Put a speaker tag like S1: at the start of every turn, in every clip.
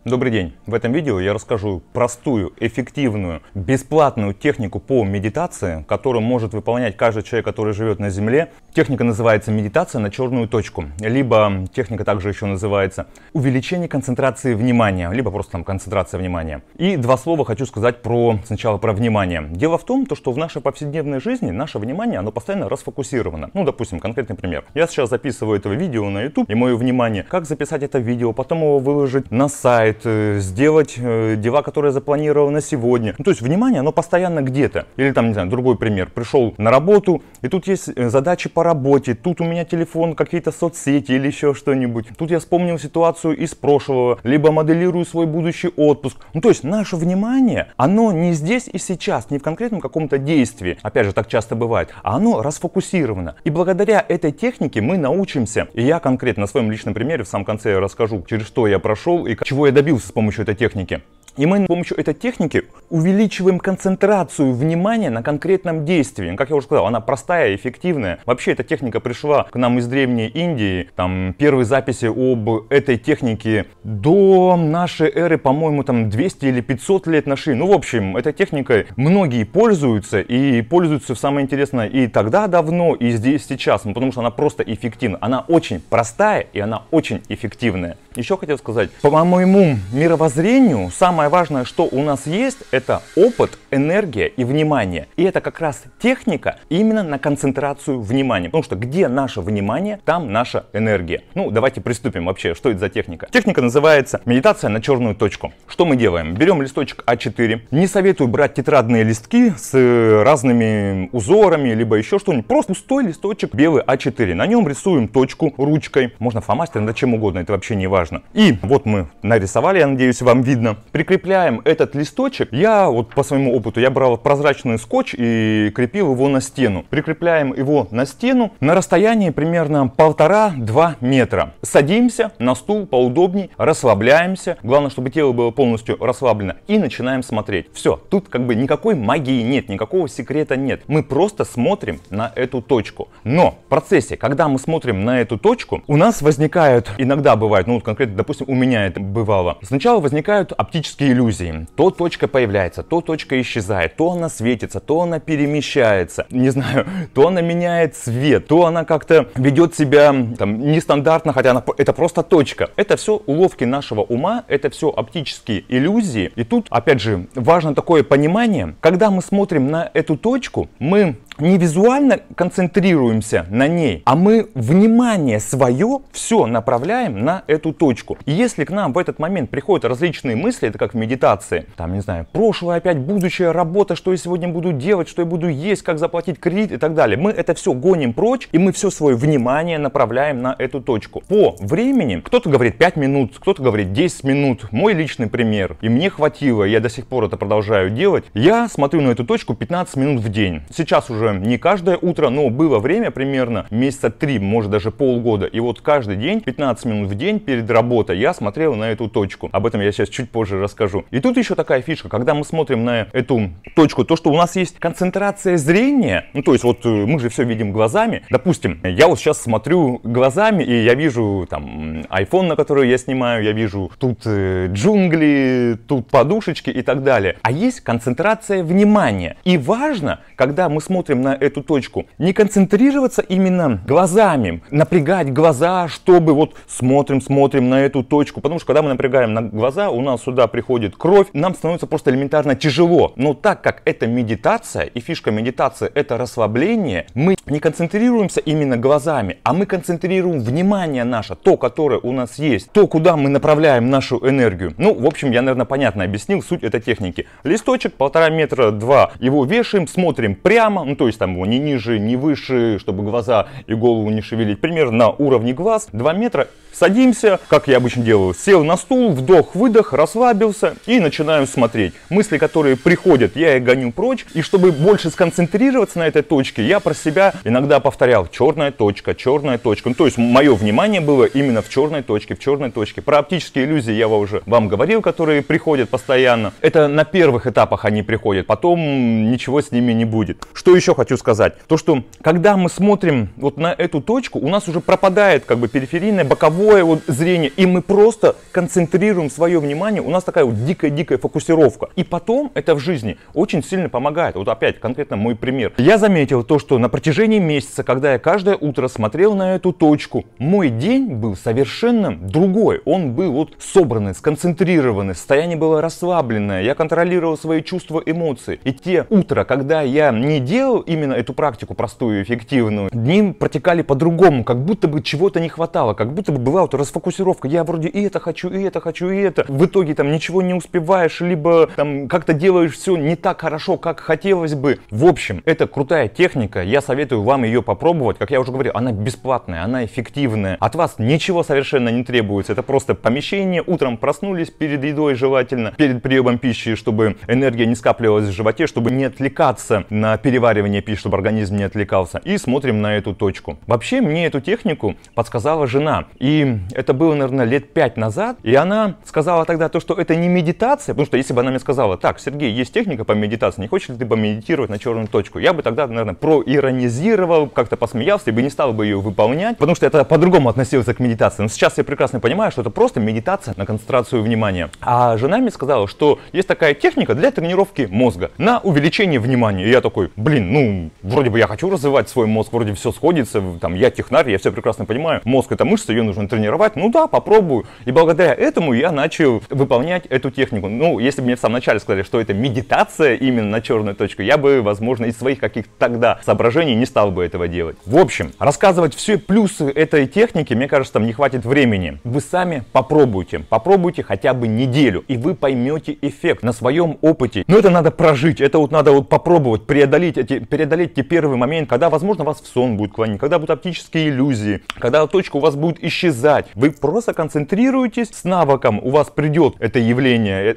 S1: Добрый день! В этом видео я расскажу простую, эффективную, бесплатную технику по медитации, которую может выполнять каждый человек, который живет на Земле. Техника называется медитация на черную точку, либо техника также еще называется увеличение концентрации внимания, либо просто там концентрация внимания. И два слова хочу сказать сначала про внимание. Дело в том, что в нашей повседневной жизни наше внимание, оно постоянно расфокусировано. Ну, допустим, конкретный пример. Я сейчас записываю это видео на YouTube, и мое внимание, как записать это видео, потом его выложить на сайт, сделать дела, которые запланированы на сегодня. Ну, то есть внимание, оно постоянно где-то. Или там, не знаю, другой пример. Пришел на работу, и тут есть задачи по работе, тут у меня телефон, какие-то соцсети или еще что-нибудь. Тут я вспомнил ситуацию из прошлого, либо моделирую свой будущий отпуск. Ну, то есть наше внимание, оно не здесь и сейчас, не в конкретном каком-то действии. Опять же, так часто бывает. А оно расфокусировано. И благодаря этой технике мы научимся, и я конкретно на своем личном примере в самом конце расскажу, через что я прошел и чего я добился с помощью этой техники. И мы с помощью этой техники увеличиваем концентрацию внимания на конкретном действии. Как я уже сказал, она простая, эффективная. Вообще эта техника пришла к нам из Древней Индии. Там первые записи об этой технике до нашей эры, по-моему, там 200 или 500 лет нашли. Ну, в общем, этой техникой многие пользуются. И пользуются, самое интересное, и тогда давно, и здесь сейчас. Ну, потому что она просто эффективна. Она очень простая и она очень эффективная. Еще хотел сказать, по моему мировоззрению, самое важное, что у нас есть, это опыт, энергия и внимание. И это как раз техника именно на концентрацию внимания. Потому что где наше внимание, там наша энергия. Ну, давайте приступим вообще, что это за техника. Техника называется медитация на черную точку. Что мы делаем? Берем листочек А4. Не советую брать тетрадные листки с разными узорами, либо еще что-нибудь. Просто пустой листочек белый А4. На нем рисуем точку ручкой. Можно фломастером, да чем угодно, это вообще не важно. И вот мы нарисовали, я надеюсь, вам видно. Прикрепляем этот листочек. Я вот по своему опыту, я брал прозрачный скотч и крепил его на стену. Прикрепляем его на стену на расстоянии примерно 1,5-2 метра. Садимся на стул поудобней, расслабляемся. Главное, чтобы тело было полностью расслаблено. И начинаем смотреть. Все, тут как бы никакой магии нет, никакого секрета нет. Мы просто смотрим на эту точку. Но в процессе, когда мы смотрим на эту точку, у нас возникают, иногда бывает, ну конкретно, допустим, у меня это бывало. Сначала возникают оптические иллюзии. То точка появляется, то точка исчезает, то она светится, то она перемещается. Не знаю, то она меняет цвет, то она как-то ведет себя там нестандартно, хотя это просто точка. Это все уловки нашего ума, это все оптические иллюзии. И тут, опять же, важно такое понимание, когда мы смотрим на эту точку, мы не визуально концентрируемся на ней, а мы внимание свое все направляем на эту точку. И если к нам в этот момент приходят различные мысли, это как в медитации, там, не знаю, прошлое, опять будущее, работа, что я сегодня буду делать, что я буду есть, как заплатить кредит и так далее. Мы это все гоним прочь, и мы все свое внимание направляем на эту точку. По времени, кто-то говорит 5 минут, кто-то говорит 10 минут. Мой личный пример, и мне хватило, я до сих пор это продолжаю делать. Я смотрю на эту точку 15 минут в день. Сейчас уже не каждое утро, но было время примерно месяца 3, может даже полгода. И вот каждый день, 15 минут в день перед работой я смотрел на эту точку. Об этом я сейчас чуть позже расскажу. И тут еще такая фишка, когда мы смотрим на эту точку, то, что у нас есть концентрация зрения, ну то есть вот мы же все видим глазами. Допустим, я вот сейчас смотрю глазами, и я вижу там iPhone, на который я снимаю, я вижу тут джунгли, тут подушечки и так далее. А есть концентрация внимания. И важно, когда мы смотрим на эту точку, не концентрироваться именно глазами, напрягать глаза, чтобы вот смотрим на эту точку, потому что когда мы напрягаем на глаза, у нас сюда приходит кровь, нам становится просто элементарно тяжело. Но так как это медитация, и фишка медитации это расслабление, мы не концентрируемся именно глазами, а мы концентрируем внимание наше, то, которое у нас есть, то, куда мы направляем нашу энергию. Ну, в общем, я, наверное, понятно объяснил суть этой техники. Листочек 1,5 метра, 2, его вешаем, смотрим прямо, ну, то есть там его ни ниже, ни выше, чтобы глаза и голову не шевелить, примерно на уровне глаз, 2 метра. Садимся, как я обычно делаю, сел на стул, вдох-выдох, расслабился и начинаю смотреть. Мысли, которые приходят, я их гоню прочь. И чтобы больше сконцентрироваться на этой точке, я про себя иногда повторял: черная точка, черная точка. Ну, то есть мое внимание было именно в черной точке, в черной точке. Про оптические иллюзии я уже вам говорил, которые приходят постоянно. Это на первых этапах они приходят, потом ничего с ними не будет. Что еще еще хочу сказать. То, что когда мы смотрим вот на эту точку, у нас уже пропадает как бы периферийное, боковое вот зрение, и мы просто концентрируем свое внимание, у нас такая вот дикая фокусировка. И потом это в жизни очень сильно помогает. Вот опять конкретно мой пример. Я заметил то, что на протяжении месяца, когда я каждое утро смотрел на эту точку, мой день был совершенно другой. Он был вот собранный, сконцентрированный, состояние было расслабленное, я контролировал свои чувства, эмоции. И те утра, когда я не делал именно эту практику простую, эффективную, дни протекали по-другому, как будто бы чего-то не хватало, как будто бы была вот расфокусировка. Я вроде и это хочу, и это хочу, и это. В итоге там ничего не успеваешь, либо там как-то делаешь все не так хорошо, как хотелось бы. В общем, это крутая техника, я советую вам ее попробовать. Как я уже говорил, она бесплатная, она эффективная. От вас ничего совершенно не требуется. Это просто помещение, утром проснулись перед едой желательно, перед приемом пищи, чтобы энергия не скапливалась в животе, чтобы не отвлекаться на переваривание пищи, чтобы организм не отвлекался. И смотрим на эту точку. Вообще, мне эту технику подсказала жена. И это было, наверное, лет 5 назад. И она сказала тогда то, что это не медитация. Потому что если бы она мне сказала: так, Сергей, есть техника по медитации, не хочешь ли ты помедитировать на черную точку? Я бы тогда, наверное, проиронизировал, как-то посмеялся и бы не стал бы ее выполнять. Потому что это по-другому относился к медитации. Но сейчас я прекрасно понимаю, что это просто медитация на концентрацию внимания. А жена мне сказала, что есть такая техника для тренировки мозга на увеличение внимания. И я такой: блин, ну, вроде бы я хочу развивать свой мозг, вроде все сходится, там, я технарь, я все прекрасно понимаю. Мозг — это мышца, ее нужно тренировать. Ну да, попробую. И благодаря этому я начал выполнять эту технику. Ну, если бы мне в самом начале сказали, что это медитация именно на черную точку, я бы, возможно, из своих каких-то тогда соображений не стал бы этого делать. В общем, рассказывать все плюсы этой техники, мне кажется, там не хватит времени. Вы сами попробуйте хотя бы неделю, и вы поймете эффект на своем опыте. Но это надо прожить, это вот надо вот попробовать, преодолеть те первые моменты, когда, возможно, вас в сон будет клонить, когда будут оптические иллюзии, когда точка у вас будет исчезать. Вы просто концентрируетесь, с навыком у вас придет это явление,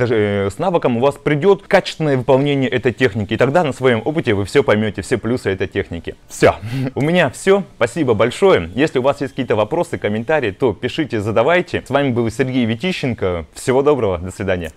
S1: с навыком у вас придет качественное выполнение этой техники, и тогда на своем опыте вы все поймете, все плюсы этой техники. Все, у меня все, спасибо большое. Если у вас есть какие-то вопросы, комментарии, то пишите, задавайте. С вами был Сергей Витищенко. Всего доброго, до свидания.